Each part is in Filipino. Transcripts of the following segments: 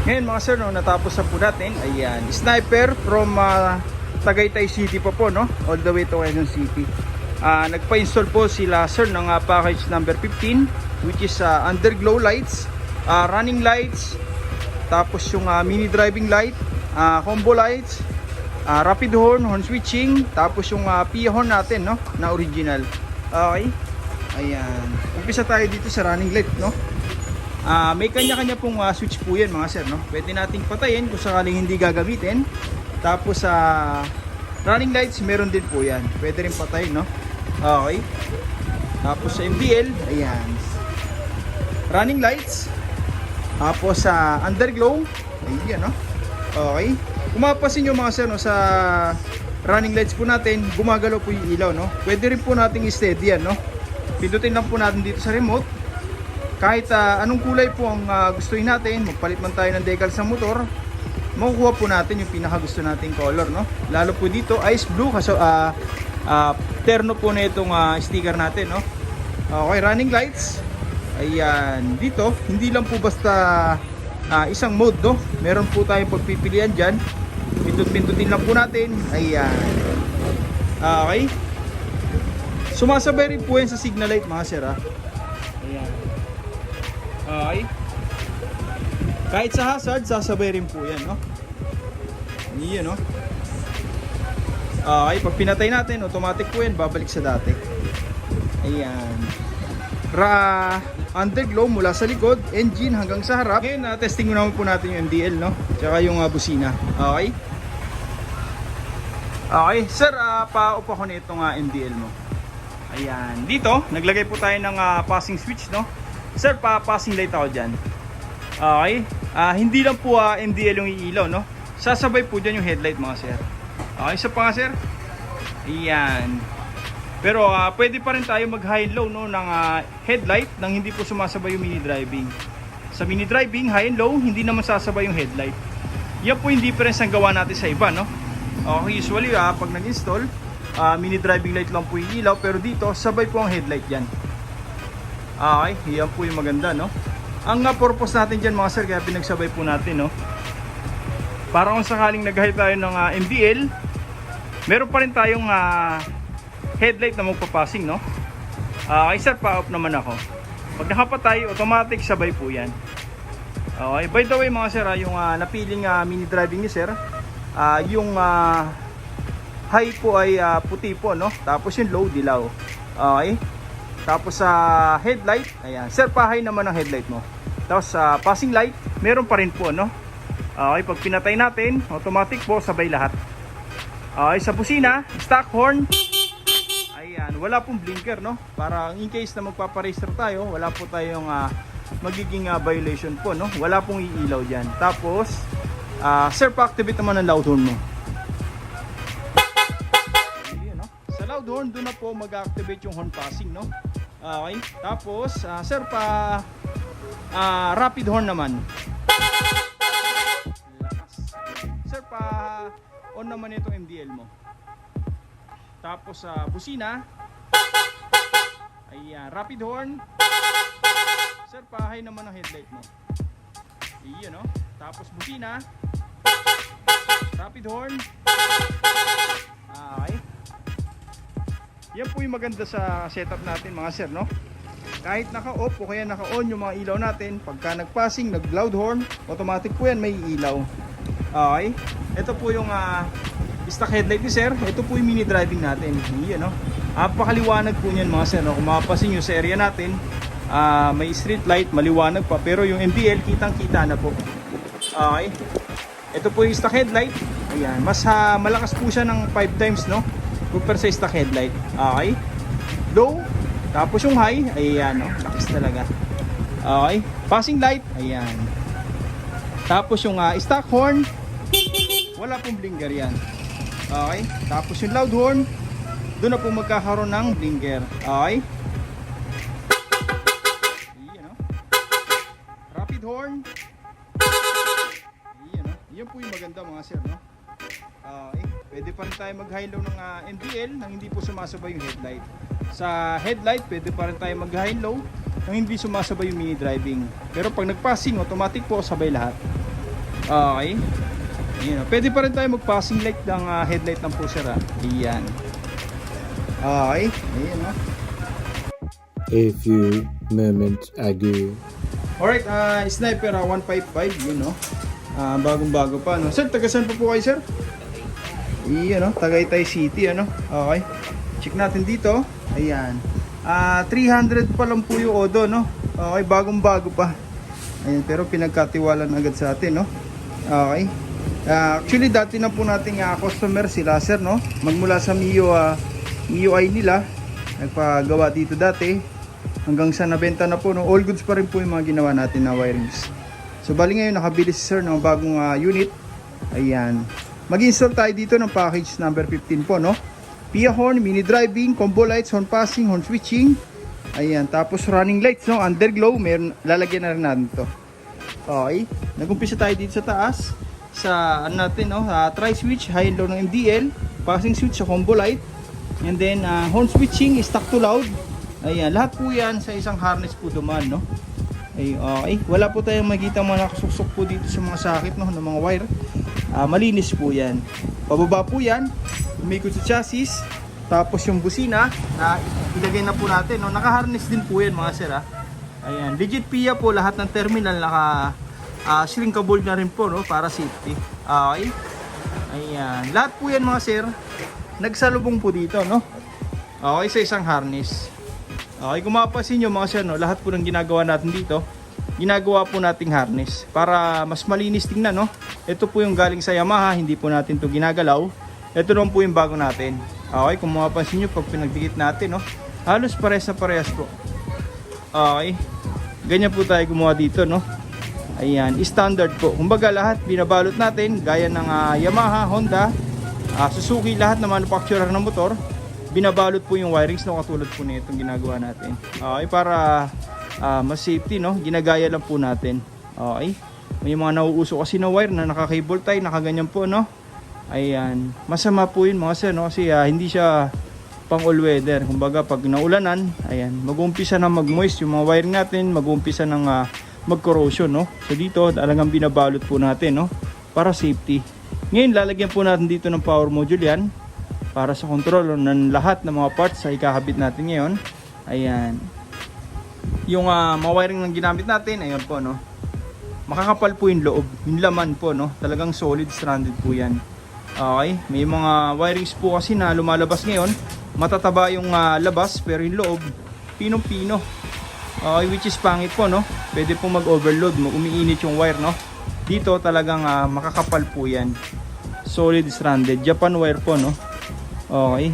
Ngayon mga sir, no, natapos na po natin. Ayan, sniper from Tagaytay City pa po, no? All the way to Quezon City. Nagpa-install po sila sir ng package number 15, which is underglow lights, running lights, tapos yung mini driving light, combo lights, rapid horn, horn switching, tapos yung PIA horn natin, no, na original. Okay. Ayan. Umpisa tayo dito sa running light, no. May kanya-kanya pong switch po yan mga sir, no. Pwede nating patayin kung sakaling hindi gagamitin. Tapos running lights meron din po yan. Pwede rin patayin, no. Okay. Tapos sa MDL, ayan. Running lights. Tapos sa underglow, ayan, no. Okay. Kung mapapansin nyo mga sir, no, sa running lights po natin, gumagalaw po yung ilaw, no. Pwede rin po nating i-steady yan, no. Pindutin lang po natin dito sa remote. Kahit anong kulay po ang gustuhin natin, magpalit man tayo ng decal sa motor, makukuha po natin yung pinaka gusto nating color, no. Lalo po dito ice blue kasi terno po na itong sticker natin, no. Okay, running lights. Ayan, dito hindi lang po basta isang mode, no. Meron po tayong pagpipilian diyan. Pindutin lang po natin. Ayan. Okay. Sumasabay rin po yan sa signal light mga sir, Ayan. Okay. Kahit sa hazard, sasabay rin po yan, no. Yan, no. Okay, pag pinatay natin, automatic po yan, babalik sa dati. Ayan. Underglow mula sa likod, engine hanggang sa harap. Ngayon, testing mo naman po natin yung MDL, no. Tsaka yung busina. Okay. Okay, sir, pa-off ako na itong MDL mo. Ayan, dito naglagay po tayo ng passing switch, no. Sir, pa-passing light ako dyan. Okay, hindi lang po MDL yung iilaw, no. Sasabay po dyan yung headlight mga sir. Okay, isa pa nga sir. Ayan. Pero pwede pa rin tayo mag high and low, no, ng headlight nang hindi po sumasabay yung mini driving. Sa mini driving, high and low, hindi naman sasabay yung headlight. Yan po yung difference ng gawa natin sa iba, no. Okay, usually pag nag-install, mini driving light lang po yung ilaw, pero dito sabay po ang headlight yan. Okay, yan po yung maganda, no. Ang purpose natin dyan mga sir, kaya pinagsabay po natin, no, para kung sakaling nag-high tayo ng MDL, meron pa rin tayong headlight na magpapassing, no. Okay sir, pa-off naman ako. Pag nakapatay, automatic sabay po yan. Okay, by the way mga sir, yung napiling mini driving ni sir, yung high po ay puti po, no. Tapos yung low, dilaw. Okay. Tapos sa headlight, ayan. Sir, pa-high naman ang headlight mo. Tapos sa passing light, meron pa rin po, no. Okay, pag pinatay natin, automatic po sabay lahat. Okay, sa busina, stock horn. Ayan, wala pong blinker, no. Para in case na magpapa-racer tayo, wala po tayong magiging violation po, no. Wala pong iilaw diyan. Tapos sir, pa-activate naman ang loud horn mo. Ayan, no? Sa loud horn, doon na po mag-activate yung horn passing, no. Okay, tapos sir, rapid horn naman. Lakas. Sir, on naman itong MDL mo. Tapos busina. Ayan, rapid horn. Sir, high naman ang headlight mo. Iyon, no. Tapos busina. Rapid horn. Okay. Yan po yung maganda sa setup natin mga sir, no. Kahit naka-off o kaya naka-on yung mga ilaw natin, pagka nag-passing, nag-loud horn, automatic po yan may ilaw. Okay. Ito po yung stock headlight ni sir. Ito po yung mini driving natin. Yan, no. Napakaliwanag po niyan mga sir, no. Kung mapapansin nyo sa area natin, may street light, maliwanag pa, pero yung MDL kitang-kita na po. Okay. Ito po yung stock headlight. Ayan, mas malakas po siya ng 5 times, no, compare sa stock headlight. Okay. Low, tapos yung high, ayan, no, lakas talaga. Okay. Passing light, ayan. Tapos yung stock horn, wala pong blinker yan. Okay. Tapos yung loud horn, doon na po magkakaroon ng blinker. Okay. Ayan, no. Rapid horn. Ayan, no. Yan po yung maganda mga sir, no. Okay. Pwede pa rin tayo mag-high low ng MDL nang hindi po sumasabay yung headlight. Sa headlight, pwede pa rin tayo mag-high low nang hindi sumasabay yung mini driving. Pero pag nag-passing, automatic po sabay lahat. Okay. Ayan, oh. Pwede pa rin tayo mag-passing light ng headlight ng po sir. Ayan. Okay. Ayan, oh. A few moments ago. Alright, Sniper 155, yun, no? Bagong-bago pa, no? Sir, taga saan po kayo, sir? Iyan, no? Tagaytay City, ano? Okay. Check natin dito. Ayan. 300 pa lang po yung Odo, no? Okay, bagong-bago pa. Ayan, pero pinagkatiwalan agad sa atin, no? Okay. Actually, dati na po nating customer sila, sir, no? Magmula sa MIUI nila. Nagpagawa dito dati. Hanggang sa nabenta na po, no? All goods pa rin po yung mga ginawa natin na wirings. So bali ngayon nakabili si sir ng bagong unit. Ayan. Mag-install tayo dito ng package number 15 po, no? PIA horn, mini driving, combo lights, horn passing, horn switching. Ayan, tapos running lights, no? Underglow, meron, lalagyan na rin natin to. Okay. Nag-umpisa tayo dito sa taas. Sa ano natin, no? Tri-switch, high and low ng MDL, passing switch sa combo light. And then horn switching, stock to loud. Ayan, lahat po yan sa isang harness po duman, no? Ay, okay. Wala po tayong makikita mga nakasuksok po dito sa mga sakit, no, ng mga wire. Malinis po yan. Pababa po yan, umikot sa chassis. Tapos yung busina, ilagay na po natin, no? Naka-harness din po yan mga sir, ha? Ayan, legit PIA po, lahat ng terminal shrinkable na rin po, no? Para safety. Okay. Ayan, lahat po yan mga sir, nagsalubong po dito, no? Okay, sa isang harness. Okay, kung mapapansin nyo mga sir, no, lahat po ng ginagawa natin dito, ginagawa po nating harness para mas malinis tingnan, no? Ito po yung galing sa Yamaha, hindi po natin to ginagalaw. Ito naman po yung bago natin. Okay, kung mapapansin nyo, pag pinagdikit natin, no, halos parehas na parehas po. Okay, ganyan po tayo gumawa dito, no? Ayan, standard po. Kumbaga lahat binabalot natin, gaya ng Yamaha, Honda, Suzuki, lahat na manufacturer ng motor. Binabalot po yung wirings, no, katulad po na itong ginagawa natin. Okay, para mas safety, no, ginagaya lang po natin. Okay, may mga nauuso kasi na wire na naka-cable tie, nakaganyan po, no. Ayan, masama po yun mga sir, no, kasi hindi siya pang all weather. Kumbaga pag naulanan, ayan, mag-uumpisa na mag-moist yung mga wiring natin, mag-uumpisa ng mag-corrosion, no. So dito talagang binabalot po natin, no, para safety. Ngayon lalagyan po natin dito ng power module yan, para sa control ng lahat ng mga parts ay ikakabit natin ngayon. Ayan. Yung mga wiring ng ginamit natin, ayan po, no. Makakapal po yung loob, yung laman po, no. Talagang solid stranded po yan. Okay, may mga wirings po kasi na lumalabas ngayon, matataba yung labas pero yung loob pinong-pino. Okay, which is pangit po, no. Pwede po mag-overload, umiinit yung wire, no. Dito talagang makakapal po yan. Solid stranded, Japan wire po, no. Okay.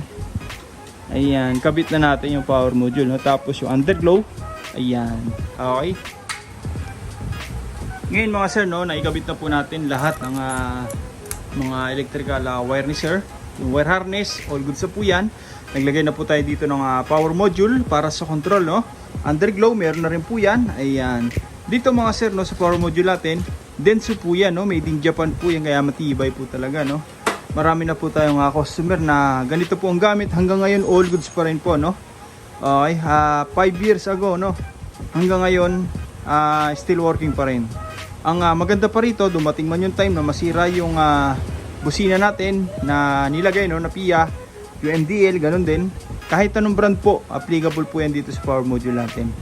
Ayan, kabit na natin yung power module, no? Tapos yung underglow. Ayan. Okay. Ngayon mga sir, no, naikabit na po natin lahat ng mga electrical wire ni sir. Yung wire harness, all good sa po yan. Naglagay na po tayo dito ng power module para sa control, no. Underglow, meron na rin po yan. Ayan. Dito mga sir, no, sa power module natin, denso po yan, no. Made in Japan po yan, kaya matibay po talaga, no. Marami na po tayong customer na ganito po ang gamit. Hanggang ngayon, all goods pa rin po, no? Okay, 5 years ago, no? Hanggang ngayon, still working pa rin. Ang maganda pa rito, dumating man yung time na masira yung busina natin na nilagay, no? Na PIA, yung MDL, ganun din. Kahit anong brand po, applicable po yan dito sa power module natin.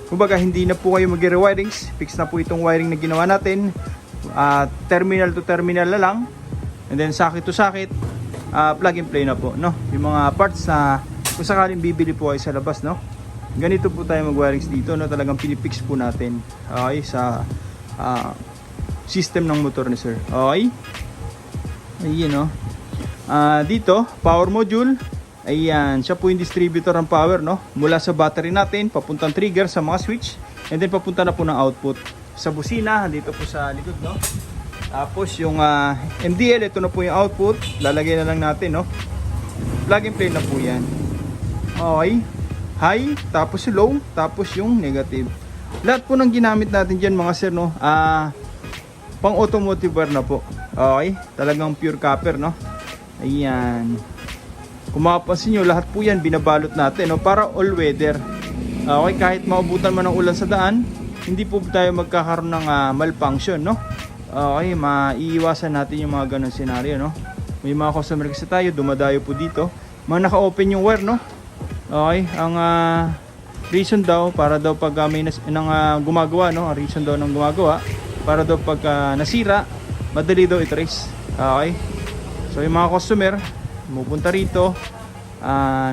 Kumbaga, hindi na po kayo mag-rewirings. Fix na po itong wiring na ginawa natin. Terminal to terminal na lang. And then sakit to sakit, plug and play na po, no? Yung mga parts na kung sakaling bibili po ay sa labas, no? Ganito po tayo mag-wirings dito, no? Talagang pinipix po natin, okay, sa system ng motor ni sir. Okay? Ayun, no? Dito, power module. Ayan, siya po yung distributor ng power, no? Mula sa battery natin, papuntang trigger sa mga switch. And then papunta na po ng output sa busina, dito po sa likod, no? Tapos yung MDL, ito na po yung output. Lalagay na lang natin, no? Plug and play na po yan. Okay. High, tapos low, tapos yung negative. Lahat po ng ginamit natin dyan mga sir, no? Pang automotive wire na po. Okay. Talagang pure copper, no? Ayan. Kung mapapansin nyo, lahat po yan binabalot natin, no? Para all weather. Okay. Kahit maubutan man ng ulan sa daan, hindi po tayo magkakaroon ng malfunction, no? Okay, maiiwasan natin yung mga ganun senaryo, no? May mga customer kasi tayo, dumadayo po dito. Mga naka-open yung wire, no? Okay, ang reason daw, para daw pag may gumagawa, no? Ang reason daw ng gumagawa, para daw pag nasira, madali daw i-trace. Okay? So yung mga customer, pupunta rito,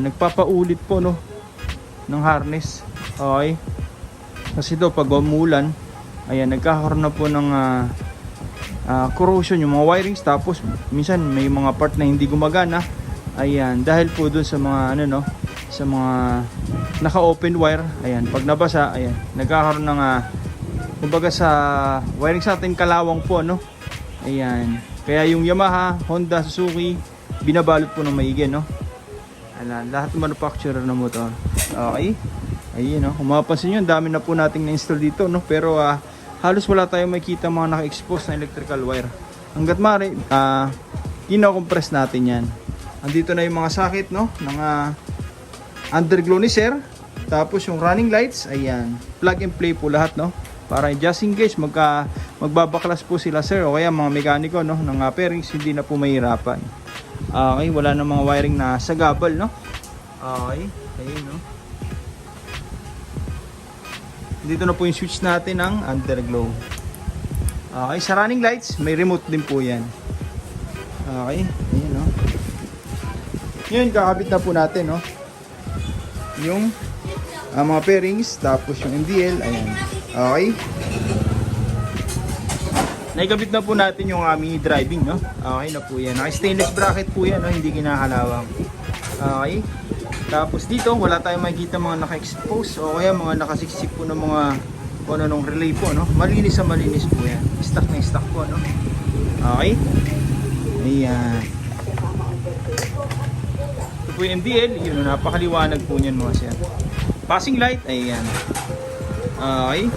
nagpapaulit po, no? Ng harness. Okay? Kasi daw pag umulan, ayan, nagkakaroon na po ng corrosion yung mga wirings, tapos minsan may mga part na hindi gumagana. Ayan, dahil po dun sa mga ano, no, sa mga naka-open wire. Ayan, pag nabasa, ayan, nagkakaroon ng kumbaga sa wirings natin kalawang po, no. Ayan, kaya yung Yamaha, Honda, Suzuki, binabalot po ng maigi, no. Ayan, lahat ng manufacturer ng motor. Okay. Ayun, no, kung mapapansin nyo, dami na po nating na-install dito, no. Pero halos wala tayong makikita mga naka-expose na electrical wire. Hanggat maaari, kino-compress natin yan. Andito na yung mga socket, no, ng underglow ni sir. Tapos yung running lights, ayan, plug and play po lahat, no, para just in case magbabaklas po sila sir o kaya mga mekaniko, no, ng pairings, hindi na po mahirapan. Okay, wala na mga wiring na sagabal, no. Okay, ayun, no. Dito na po yung switch natin ng underglow. Okay, sa running lights, may remote din po yan. Okay, ayun, no. Ngayon, kakabit na po natin, no, yung mga pairings, tapos yung MDL, ayan. Okay. Naikabit na po natin yung mini driving, no. Okay na po yan. Naka-stainless bracket po yan, no, hindi kinakalawang. Okay. Tapos dito, wala tayong makikita mga naka-expose o kaya mga nakasiksik po ng mga ano nung relay po, no. Malinis sa malinis po yan. Stock na stock po, no. Okay. Ayan. Ito po yung MDL. Yun, napakaliwanag po niyan mga sir. Passing light, ayan. Okay.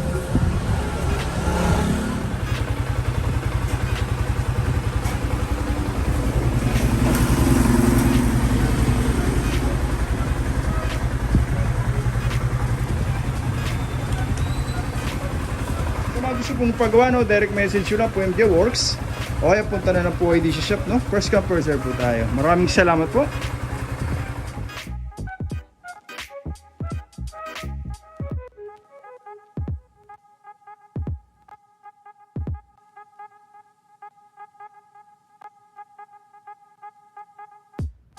Gusto pong pagawa, no, direct message nyo lang po MJ Works o kaya punta na lang po ay DC Shop, no. First come first serve po tayo. Maraming salamat po.